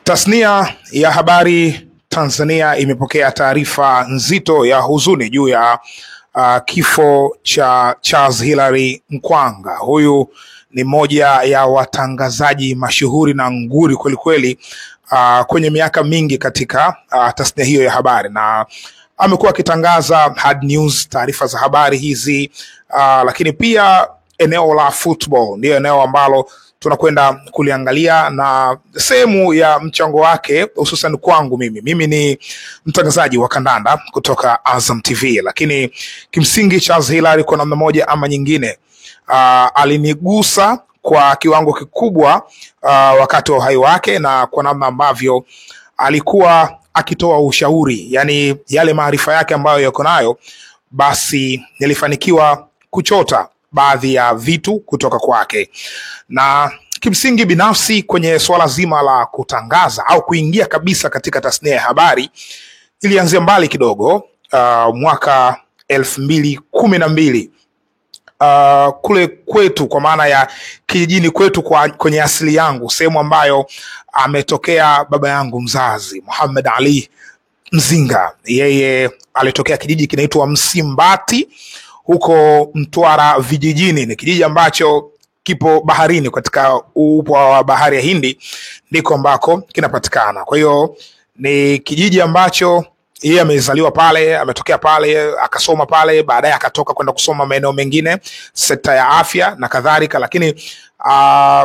Tasnia ya habari Tanzania imepokea taarifa nzito ya huzuni juu ya kifo cha Charles Hilary Mkwanga. Huyu ni moja ya watangazaji mashuhuri na nguri kweli kwenye miaka mingi katika tasnia hiyo ya habari, na amekuwa akitangaza hard news, taarifa za habari hizi, lakini pia eneo la football ndio eneo ambalo tunakwenda kuliangalia, na sehemu ya mchango wake hususan kwangu mimi ni mtangazaji wa kandanda kutoka Azam TV, lakini kimsingi Charles Hilary kwa namna moja ama nyingine alinigusa kwa kiwango kikubwa wakati wa uhai wake, na kwa namna ambavyo alikuwa akitoa ushauri, yani yale maarifa yake ambayo yako nayo, basi nilifanikiwa kuchota baadhi ya vitu kutoka kwake. Na kimsingi binafsi kwenye swala zima la kutangaza au kuingia kabisa katika tasnia ya habari ilianzia mbali kidogo, mwaka 2012 kule kwetu, kwa maana ya kijijini kwetu kwenye asili yangu, sehemu ambayo ametokea baba yangu mzazi Muhammad Ali Mzinga. Yeye alitokea kijiji kinaitwa Msimbati huko Mtwara vijijini. Ni kijiji ambacho kipo baharini, katika upwa wa bahari ya Hindi ndiko ambako kinapatikana. Kwa hiyo ni kijiji ambacho yeye amezaliwa pale, ametokea pale, akasoma pale, baadaye akatoka kwenda kusoma maeneo mengine, sekta ya afya na kadhalika, lakini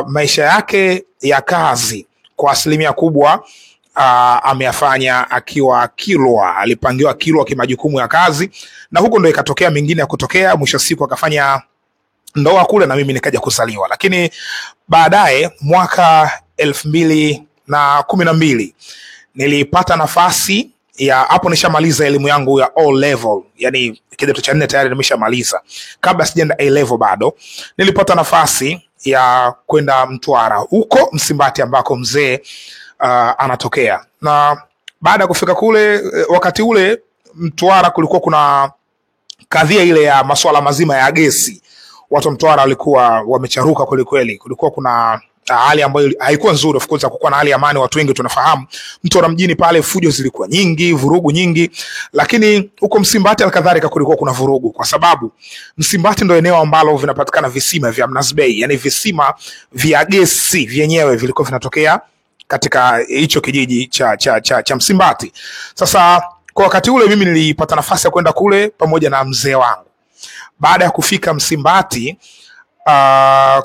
maisha yake ya kazi kwa asilimia kubwa ameyafanya akiwa Kilwa. Alipangiwa Kilwa kimajukumu ya kazi, na huko ndo ikatokea mengine ya kutokea. Mwisho siku akafanya ndoa kule na mimi nikaja kuzaliwa. Lakini baadaye mwaka 2012 nilipata nafasi ya, hapo nishamaliza elimu yangu ya O level, yani kidato cha 4 tayari nimeshamaliza, kabla sijaenda A level bado, nilipata nafasi ya kwenda Mtwara huko Msimbati ambako mzee anatokea. Na baada ya kufika kule, wakati ule Mtwara kulikuwa kuna kadhia ile ya masuala mazima ya gesi. Watu wa Mtwara walikuwa wamecharuka kweli. Kulikuwa kuna hali ambayo haikuwa nzuri. Of course hakukuwa na hali ya amani, watu wengi tunafahamu. Mtwara mjini pale fujo zilikuwa nyingi, vurugu nyingi, lakini huko Msimbati alkadhalika kulikuwa kuna vurugu, kwa sababu Msimbati ndio eneo ambalo vinapatikana visima vya Mnazi Bay, yani visima vya gesi vyenyewe vilikuwa vinatokea katika hicho kijiji cha Msimbati. Sasa kwa wakati ule mimi nilipata nafasi ya kwenda kule pamoja na mzee wangu. Baada ya kufika Msimbati,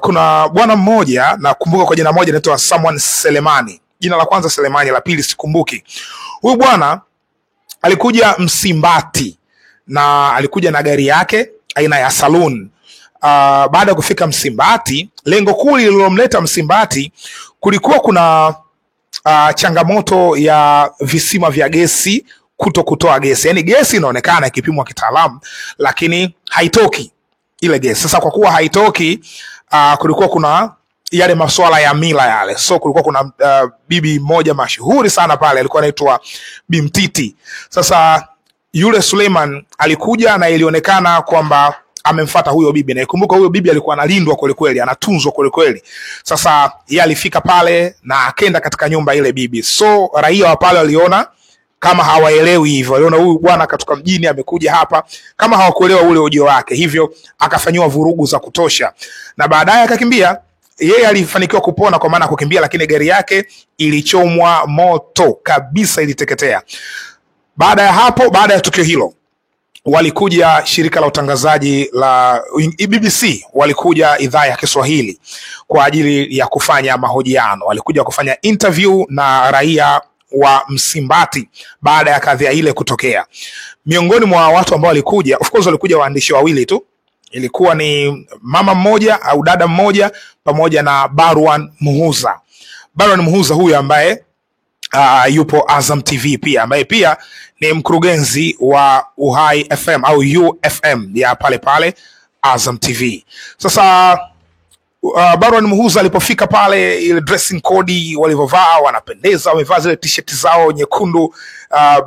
kuna bwana mmoja, nakumbuka kwa jina moja, anaitwa Someone Selemani. Jina la kwanza Selemani, la pili sikumbuki. Huyu bwana alikuja Msimbati na alikuja na gari yake aina ya saloon. Baada ya kufika Msimbati, lengo kuu lililomleta Msimbati, kulikuwa kuna changamoto ya visima vya gesi kutoa gesi. Yani gesi inaonekana ikipimwa kitaalamu, lakini haitoki ile gesi. Sasa kwa kuwa haitoki, kulikuwa kuna yale masuala ya mila yale. So kulikuwa kuna bibi mmoja mashuhuri sana pale, alikuwa anaitwa Bimtiti. Sasa yule Suleiman alikuja na ilionekana kwamba amemfuata huyo bibi, na ikumbuka huyo bibi alikuwa analindwa kweli, anatunzwa kweli. Sasa yeye alifika pale na akaenda katika nyumba ile bibi. So raia wa pale waliona kama hawaelewi hivyo, waliona huyu bwana katoka mjini amekuja hapa, kama hawakuelewa ule ujio wake, hivyo akafanywa vurugu za kutosha, na baadaye akakimbia. Yeye alifanikiwa kupona kwa maana kukimbia, lakini gari yake ilichomwa moto kabisa, iliteketea. Baada ya hapo, baada ya tukio hilo, walikuja shirika la utangazaji la BBC, walikuja idhaa ya Kiswahili kwa ajili ya kufanya mahojiano. Walikuja kufanya interview na raia wa Msimbati baada ya kadhia ile kutokea. Miongoni mwa watu ambao walikuja, of course walikuja waandishi wawili tu. Ilikuwa ni mama mmoja au dada mmoja pamoja na Barwan Muhuza. Barwan Muhuza huyu ambaye yupo Azam TV pia, ambaye pia ni mkurugenzi wa Uhai FM au UFM ya pale Azam TV. Sasa Barwan Muhuza alipofika pale, ile dressing code walivyovaa, wanapendeza, wamevaa zile t-shirt zao nyekundu.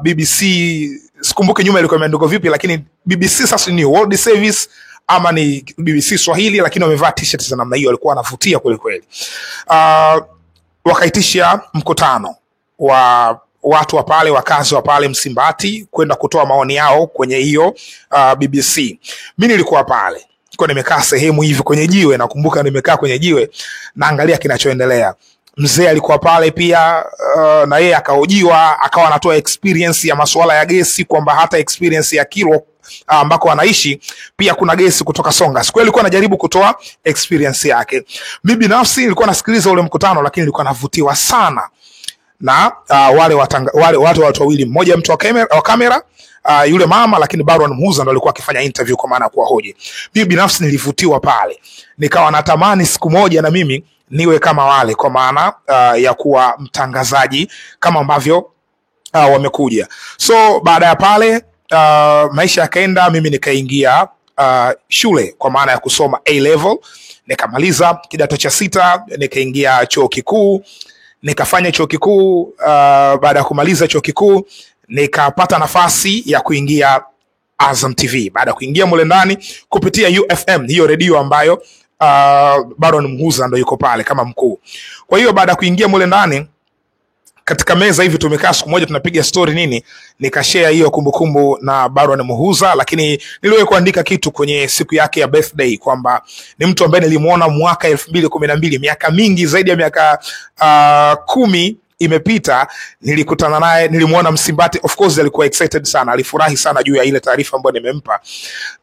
BBC sikumbuke nyuma ilikuwa imeandikwa vipi, lakini BBC sasa ni World Service ama ni BBC Swahili, lakini wamevaa t-shirt za namna hiyo, walikuwa wanavutia kweli. Wakaitisha mkutano. wa watu wa pale, wakazi wa pale Msimbati, kwenda kutoa maoni yao kwenye hiyo BBC. Mimi nilikuwa pale, kwa nimekaa sehemu hivi kwenye jiwe, nakumbuka nimekaa kwenye jiwe naangalia kinachoendelea. Mzee alikuwa pale pia, na yeye akahojiwa, akawa anatoa experience ya masuala ya gesi, kwamba hata experience ya Kilwa ambako anaishi pia kuna gesi kutoka Songa. Siku alikuwa anajaribu kutoa experience yake. Mimi binafsi nilikuwa nasikiliza ule mkutano, lakini nilikuwa navutiwa sana na wale watu wawili, mmoja mtu wa kamera, yule mama, lakini Baron Mhuza ndo alikuwa akifanya interview kwa maana kuwa hoji. Mimi binafsi nilivutiwa pale, nikawa natamani siku moja na mimi niwe kama wale, kwa maana ya kuwa mtangazaji kama ambavyo wamekuja. So baada ya pale maisha yakaenda, mimi nikaingia shule kwa maana ya kusoma A level, nikamaliza kidato cha 6, nikaingia chuo kikuu, nikafanya chuo kikuu. Baada ya kumaliza chuo kikuu nikapata nafasi ya kuingia Azam TV. Baada ya kuingia mule ndani kupitia UFM, hiyo redio ambayo Baron Mhuza ndo yuko pale kama mkuu. Kwa hiyo baada ya kuingia mule ndani, katika meza hivi tumekaa siku moja tunapiga story nini, nikashare hiyo kumbukumbu na Baron Mhuza. Lakini niliwahi kuandika kitu kwenye siku yake ya birthday kwamba ni mtu ambaye nilimuona mwaka 2012, miaka mingi zaidi ya miaka 10 imepita. Nilikutana naye, nilimuona Msimbati. Of course alikuwa excited sana, alifurahi sana juu ya ile taarifa ambayo nimempa,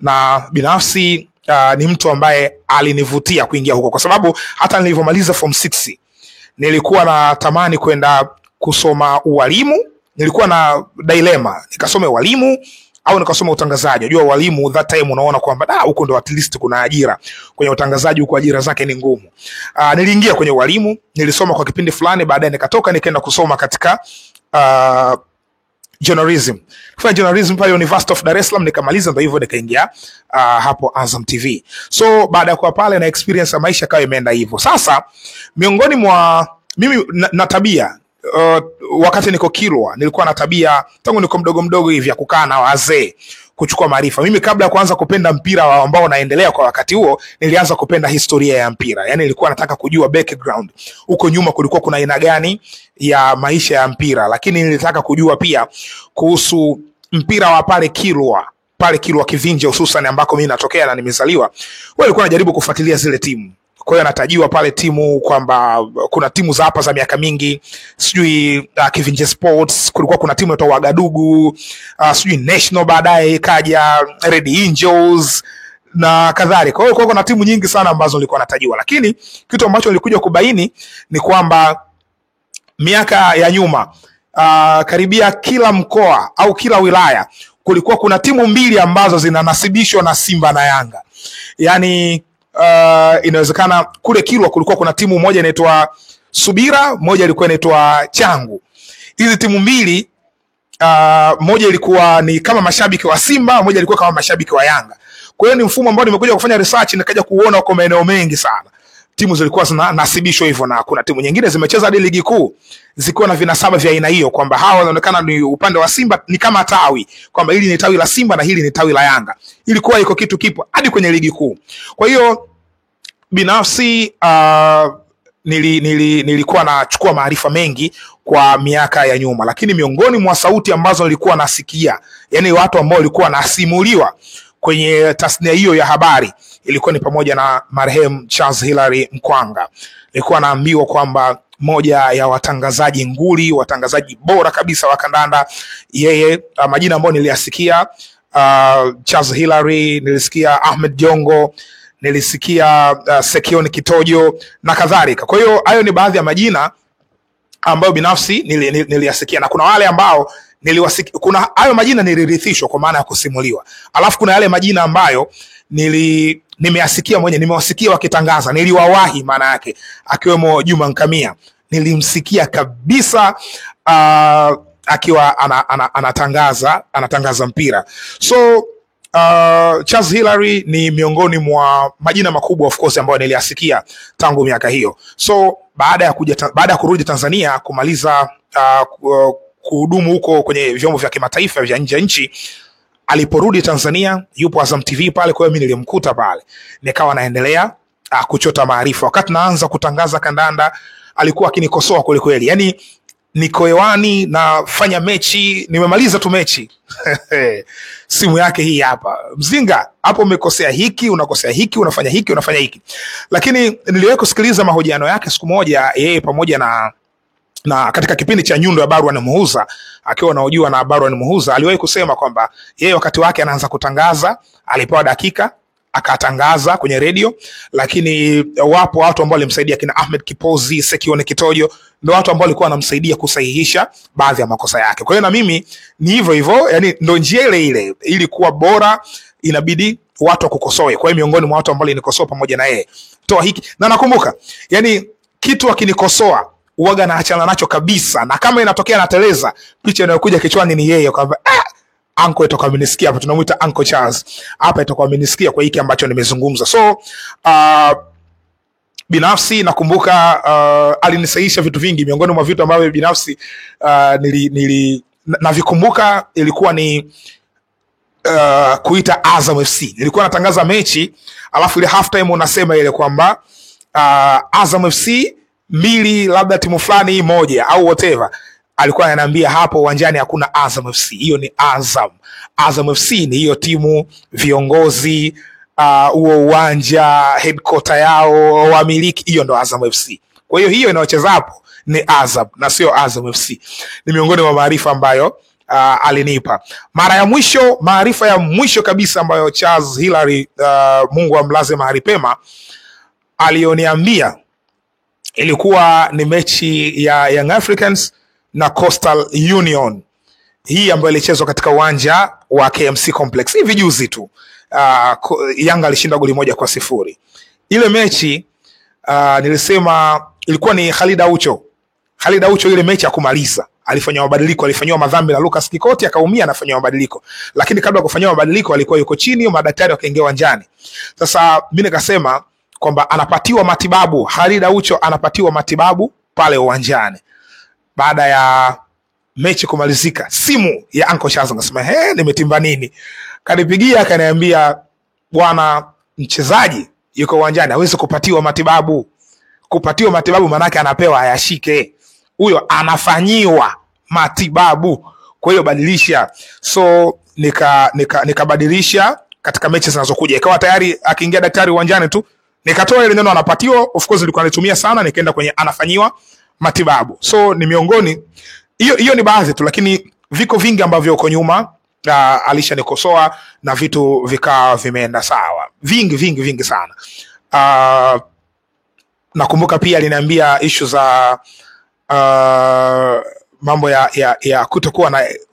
na binafsi ni mtu ambaye alinivutia kuingia huko, kwa sababu hata nilivyomaliza form 6 nilikuwa na tamani kwenda kusoma ualimu. Nilikuwa na dilema, nikasome ualimu au nikasoma utangazaji. Unajua ualimu that time unaona kwamba huko ndo at least kuna ajira. Kwenye utangazaji huko ajira zake ni ngumu. Niliingia kwenye ualimu, nilisoma kwa kipindi fulani, baadaye nikatoka nikaenda kusoma katika journalism. Kufanya journalism pale University of Dar es Salaam, nikamaliza, ndio hivyo nikaingia hapo Azam TV. So baada ya kuwa pale na experience ya maisha kawa imeenda hivyo. Sasa miongoni mwa mimi na tabia wakati niko Kilwa nilikuwa na tabia tangu niko mdogo hivi ya kukaa na wazee kuchukua maarifa. Mimi kabla ya kuanza kupenda mpira ambao unaendelea kwa wakati huo, nilianza kupenda historia ya mpira. Yaani nilikuwa nataka kujua background, huko nyuma kulikuwa kuna aina gani ya maisha ya mpira, lakini nilitaka kujua pia kuhusu mpira wa pale Kilwa Kivinje, hususan ambako mimi natokea na nimezaliwa. Wao walikuwa wanajaribu kufuatilia zile timu. Kwa hiyo anatajiwa pale timu kwamba kuna timu za hapa za miaka mingi, sijui Kivinje Sports, kulikuwa kuna timu inaitwa Wagadugu, sijui National, baadaye kaja Red Angels na kadhalika. Kwa hiyo kuna timu nyingi sana ambazo nilikuwa natajiwa, lakini kitu ambacho nilikuja kubaini ni kwamba miaka ya nyuma karibia kila mkoa au kila wilaya kulikuwa kuna timu mbili ambazo zinanasibishwa na Simba na Yanga. Yaani inawezekana kule Kilwa kulikuwa kuna timu moja inaitwa Subira, moja ilikuwa inaitwa Changu. Hizi timu mbili moja ilikuwa ni kama mashabiki wa Simba, moja ilikuwa kama mashabiki wa Yanga. Kwa hiyo ni mfumo ambao nimekuja kufanya research na nikaja kuona kwa maeneo mengi sana timu zilikuwa zinasibishwa hivyo, na kuna timu nyingine zimecheza hadi ligi kuu zikiwa na vinasaba vya aina hiyo, kwamba hawa wanaonekana ni upande wa Simba, ni kama tawi, kwamba hili ni tawi la Simba na hili ni tawi la Yanga. Ilikuwa iko kitu kipo hadi kwenye ligi kuu. Kwa hiyo binafsi nilikuwa nachukua maarifa mengi kwa miaka ya nyuma, lakini miongoni mwa sauti ambazo nilikuwa nasikia, yani watu ambao walikuwa nasimuliwa kwenye tasnia hiyo ya habari, ilikuwa ni pamoja na marehemu Charles Hilary Mkwanga. Nilikuwa naambiwa kwamba moja ya watangazaji nguli, watangazaji bora kabisa wa kandanda, yeye majina ambayo niliyasikia Charles Hilary, nilisikia Ahmed Jongo, nilisikia Sekioni Kitojo na kadhalika. Kwa hiyo hayo ni baadhi ya majina ambayo binafsi niliyasikia, na kuna wale ambao niliwasikia, kuna hayo majina nilirithishwa kwa maana ya kusimuliwa. Alafu kuna yale majina ambayo nimeyasikia mwenyewe, nimewasikia wakitangaza, niliwawahi maana yake, akiwemo Juma Nkamia. Nilimsikia kabisa akiwa anatangaza mpira. So Charles Hilary ni miongoni mwa majina makubwa of course ambayo niliyasikia tangu miaka hiyo. So baada ya kurudi Tanzania kumaliza kuhudumu huko kwenye vyombo vya kimataifa vya nje nchi, aliporudi Tanzania yupo Azam TV pale. Kwa hiyo mimi nilimkuta pale, nikawa naendelea kuchota maarifa. Wakati naanza kutangaza kandanda alikuwa akinikosoa kweli kweli. Yaani niko hewani nafanya mechi, nimemaliza tu mechi simu yake hii hapa, Mzinga hapo umekosea hiki, unakosea hiki, unafanya hiki, unafanya hiki. Lakini niliwahi kusikiliza mahojiano yake siku moja, yeye pamoja na katika kipindi cha Nyundo ya Barwan Muhuza, akiwa anahojiwa na Barwan Muhuza, aliwahi kusema kwamba yeye wakati wake anaanza kutangaza alipewa dakika akatangaza kwenye radio, lakini wapo watu ambao walimsaidia, kina Ahmed Kipozi, Sekione Kitojo, ndio watu ambao walikuwa wanamsaidia kusahihisha baadhi ya makosa yake. Kwa hiyo na mimi ni hivyo hivyo, yani ndio njia ile ile, ili kuwa bora inabidi watu wakukosoe. Kwa hiyo miongoni mwa watu ambao nikosoa pamoja na yeye, toa hiki, na nakumbuka yani kitu akinikosoa uwaga naachana nacho kabisa, na kama inatokea nateleza, picha inayokuja kichwani ni yeye kwamba Anko itakuwa amenisikia hapa, tunamuita Uncle Charles hapa, itakuwa amenisikia kwa hiki ambacho nimezungumza. So binafsi nakumbuka alinisahihisha vitu vingi. Miongoni mwa vitu ambavyo binafsi navikumbuka ilikuwa ni kuita Azam FC. Nilikuwa natangaza mechi, alafu ile half time unasema ile kwamba Azam FC 2 labda timu fulani 1 au whatever. Alikuwa ananiambia hapo uwanjani hakuna Azam FC, hiyo ni Azam. Azam FC ni hiyo timu, viongozi, huo uwanja, headquarter yao, wamiliki, hiyo ndo Azam FC. Kwa hiyo hiyo inayocheza hapo ni Azam na sio Azam FC. Ni miongoni mwa maarifa ambayo alinipa. Maarifa ya mwisho kabisa ambayo Charles Hilary, Mungu amlaze mahali pema, alioniambia ilikuwa ni mechi ya Young Africans na Coastal Union, hii ambayo ilichezwa katika uwanja wa KMC Complex hivi juzi tu. Yanga alishinda goli 1-0. Ile mechi nilisema ilikuwa ni Khalid Aucho. Ile mechi akumaliza, alifanywa mabadiliko, alifanywa madhambi na Lucas Kikoti, akaumia, anafanywa mabadiliko. Lakini kabla ya kufanywa mabadiliko alikuwa yuko chini, madaktari wakaingia uwanjani. Sasa mimi nikasema kwamba anapatiwa matibabu, Khalid Aucho anapatiwa matibabu pale uwanjani. Baada ya mechi kumalizika, simu ya Uncle Charles ngasema, nimetimba nini? Kanipigia akaniambia, bwana, mchezaji yuko uwanjani, hawezi kupatiwa matibabu. Kupatiwa matibabu maana yake anapewa ayashike. Huyo anafanyiwa matibabu. Kwa hiyo badilisha. So nikabadilisha katika mechi zinazokuja. Ikawa tayari akiingia daktari uwanjani tu, nikatoa ile neno anapatiwa, of course nilikuwa natumia sana, nikaenda kwenye anafanyiwa matibabu. So ni miongoni, hiyo ni baadhi tu, lakini viko vingi ambavyo uko nyuma alishanikosoa na vitu vikawa vimeenda sawa. Vingi sana. Nakumbuka pia aliniambia issue za mambo ya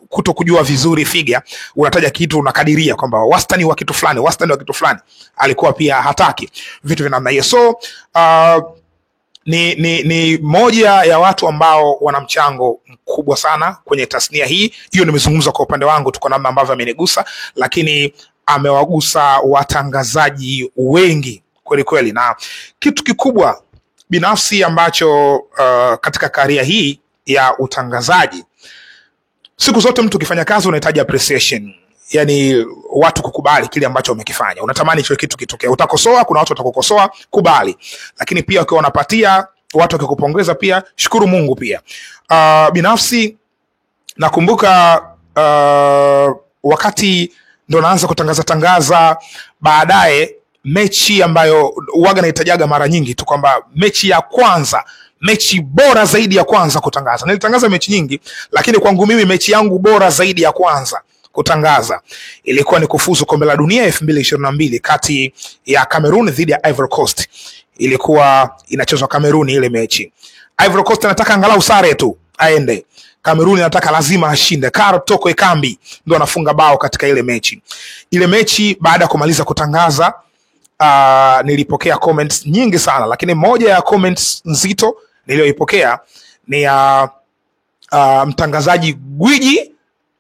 kutokujua vizuri figa. Unataja kitu unakadiria kwamba wastani wa kitu fulani, alikuwa pia hataki vitu vya namna hiyo. So ni moja ya watu ambao wana mchango mkubwa sana kwenye tasnia hii. Hiyo nimezungumza kwa upande wangu, tuko namna ambavyo amenigusa, lakini amewagusa watangazaji wengi kweli kweli. Na kitu kikubwa binafsi ambacho katika karia hii ya utangazaji, siku zote mtu ukifanya kazi unahitaji appreciation, yani watu kukubali kile ambacho umekifanya. Unatamani hicho kitu kitokee. Utakosoa, kuna watu watakukosoa, kubali. Lakini pia ukiwa unapatia watu wakikupongeza pia shukuru Mungu pia. Binafsi nakumbuka wakati ndo naanza kutangaza baadaye mechi ambayo uwaga nahitajaga mara nyingi tu kwamba mechi ya kwanza, mechi bora zaidi ya kwanza kutangaza. Nilitangaza mechi nyingi, lakini kwangu mimi mechi yangu bora zaidi ya kwanza kutangaza ilikuwa ni kufuzu kombe la dunia 2022 kati ya Cameroon dhidi ya Ivory Coast. Ilikuwa inachezwa Cameroon ile mechi. Ivory Coast anataka angalau sare tu aende. Cameroon anataka lazima ashinde. Karo Toko Ekambi ndio anafunga bao katika ile mechi. Ile mechi baada ya kumaliza kutangaza nilipokea comments nyingi sana, lakini moja ya comments nzito niliyoipokea ni ya mtangazaji gwiji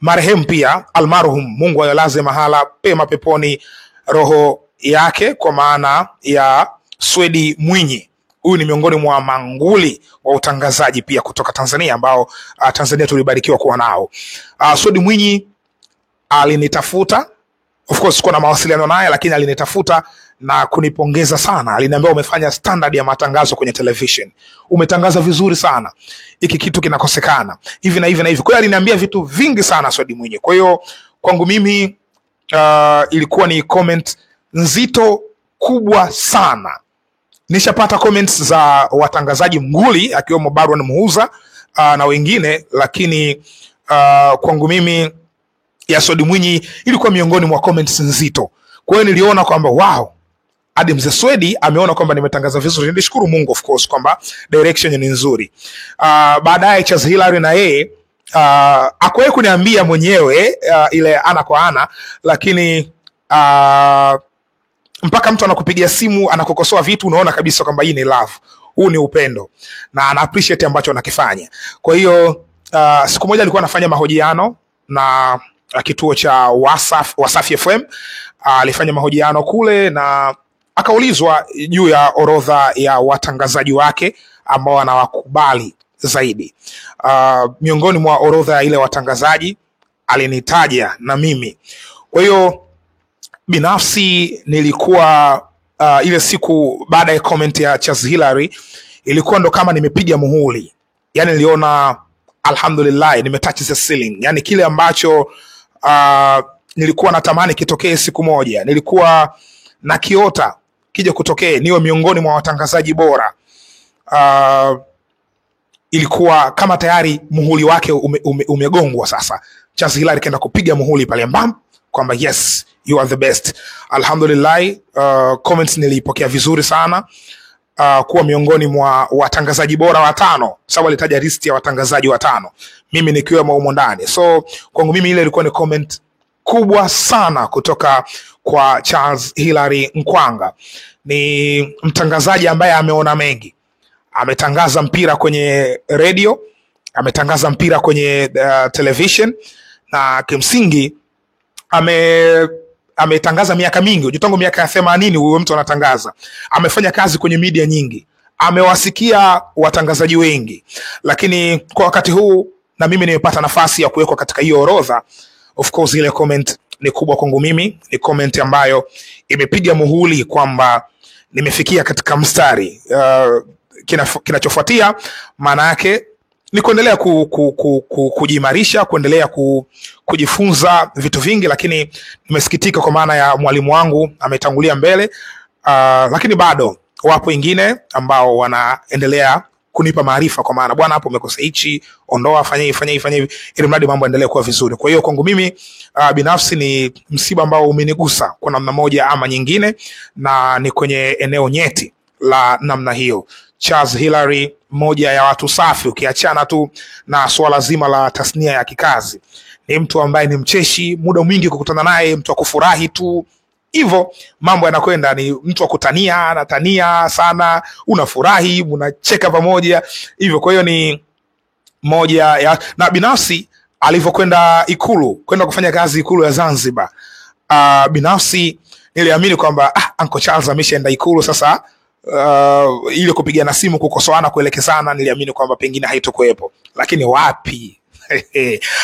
marehemu pia almarhum, Mungu ayalaze mahala pema peponi roho yake, kwa maana ya Swedi Mwinyi. Huyu ni miongoni mwa manguli wa utangazaji pia kutoka Tanzania ambao Tanzania tulibarikiwa kuwa nao. Swedi Mwinyi alinitafuta Of course sikuwa na mawasiliano naye, lakini alinitafuta na kunipongeza sana. Aliniambia umefanya standard ya matangazo kwenye television, umetangaza vizuri sana, hiki kitu kinakosekana hivi na hivi na hivi. Kwa hiyo aliniambia vitu vingi sana Swedi Mwinyi. Kwa hiyo kwangu mimi ilikuwa ni comment nzito kubwa sana. Nishapata comments za watangazaji nguli akiwemo Barwan Muhuza na wengine, lakini kwangu mimi ya Swedi Mwinyi ilikuwa miongoni mwa comments nzito. Kwa hiyo niliona kwamba wow, hadi mzee Swedi ameona kwamba nimetangaza vizuri. Nilishukuru Mungu of course kwamba direction ni nzuri. Baadaye Charles Hilary na yeye akwaye kuniambia mwenyewe ile ana kwa ana, lakini mpaka mtu anakupigia simu anakukosoa vitu unaona kabisa kwamba hii ni love, huu ni upendo na ana appreciate ambacho anakifanya. Kwa hiyo siku moja alikuwa anafanya mahojiano na kituo cha Wasafi FM. Alifanya mahojiano kule na akaulizwa juu ya orodha ya watangazaji wake ambao anawakubali zaidi. Miongoni mwa orodha ya ile watangazaji alinitaja na mimi. Kwa hiyo binafsi nilikuwa ile siku baada ya comment ya Charles Hilary ilikuwa ndo kama nimepiga muhuri. Yani niliona alhamdulillah nimetouch the ceiling. Yani kile ambacho nilikuwa natamani kitokee siku moja, nilikuwa na kiota kije kutokee, niwe miongoni mwa watangazaji bora. Ilikuwa kama tayari muhuri wake umegongwa sasa. Charles Hilary kaenda kupiga muhuri pale mbam kwamba yes, you are the best. Alhamdulillah, comments nilipokea vizuri sana. Kuwa miongoni mwa watangazaji bora 5, sababu alitaja list ya watangazaji 5, mimi nikiwemo humo ndani. So kwangu mimi ile ilikuwa ni comment kubwa sana kutoka kwa Charles Hilary Nkwanga. Ni mtangazaji ambaye ameona mengi. Ametangaza mpira kwenye radio, ametangaza mpira kwenye television, na kimsingi ametangaza miaka mingi. Ujitangu miaka ya 80 huyo mtu anatangaza. Amefanya kazi kwenye media nyingi, amewasikia watangazaji wengi, lakini kwa wakati huu na mimi nimepata nafasi ya kuwekwa katika hiyo orodha. Of course ile comment ni kubwa kwangu mimi, ni comment ambayo imepiga muhuri kwamba nimefikia katika mstari. Kinachofuatia maana yake ni kuendelea kujimarisha, kuendelea kujifunza vitu vingi, lakini nimesikitika kwa maana ya mwalimu wangu ametangulia mbele. Lakini bado wapo wengine ambao wanaendelea kunipa maarifa kwa maana bwana hapo umekosa hichi, ondoa, fanya hivi ili mradi mambo yaendelee kuwa vizuri. Kwa hiyo kwangu mimi binafsi ni msiba ambao umenigusa kwa namna moja ama nyingine, na ni kwenye eneo nyeti la namna hiyo. Charles Hilary, moja ya watu safi, ukiachana tu na swala zima la tasnia ya kikazi. Ni mtu ambaye ni mcheshi, muda mwingi kukutana naye, mtu wa kufurahi tu. Hivyo mambo yanakwenda, ni mtu wa kutania, anatania sana, unafurahi, mnacheka pamoja. Hivyo kwa hiyo ni moja ya, na binafsi alivyokwenda Ikulu, kwenda kufanya kazi Ikulu ya Zanzibar, binafsi niliamini kwamba Uncle Charles ameshaenda Ikulu sasa. Ile kupigana simu, kukosoana, kuelekezana, niliamini kwamba pengine haitokuepo, lakini wapi.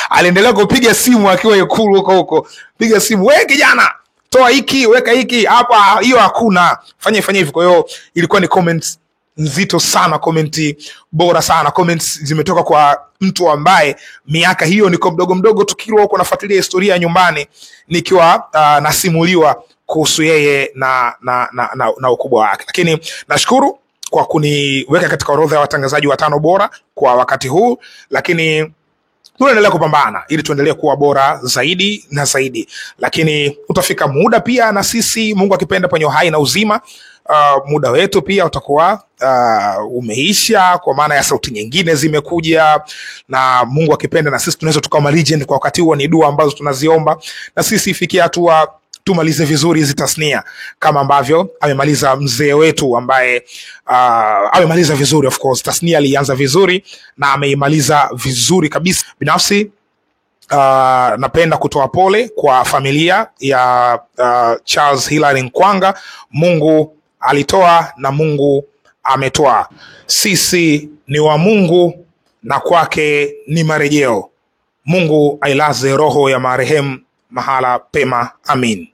Aliendelea kupiga simu akiwa Ikulu huko. Piga simu, wewe kijana, toa hiki, weka hiki hapa, hiyo hakuna, fanya hivi. Kwa hiyo ilikuwa ni comments nzito sana, comment bora sana. Comments zimetoka kwa mtu ambaye miaka hiyo niko mdogo tukilo huko nafuatilia historia nyumbani, nikiwa nasimuliwa kuhusu yeye na ukubwa wake. Lakini nashukuru kwa kuniweka katika orodha ya watangazaji 5 bora kwa wakati huu, lakini tunaendelea kupambana ili tuendelee kuwa bora zaidi na zaidi. Lakini utafika muda pia na sisi, Mungu akipenda, penye uhai na uzima, muda wetu pia utakuwa umeisha, kwa maana ya sauti nyingine zimekuja, na Mungu akipenda na sisi tunaweza tukawa legend kwa wakati huo. Ni dua ambazo tunaziomba na sisi ifikie hatua tumalize vizuri hizi tasnia kama ambavyo amemaliza mzee wetu ambaye amemaliza vizuri. Of course tasnia alianza vizuri na ameimaliza vizuri kabisa. Binafsi napenda kutoa pole kwa familia ya Charles Hilary Nkwanga. Mungu alitoa na Mungu ametoa. Sisi ni wa Mungu na kwake ni marejeo. Mungu ailaze roho ya marehemu mahala pema. Amin.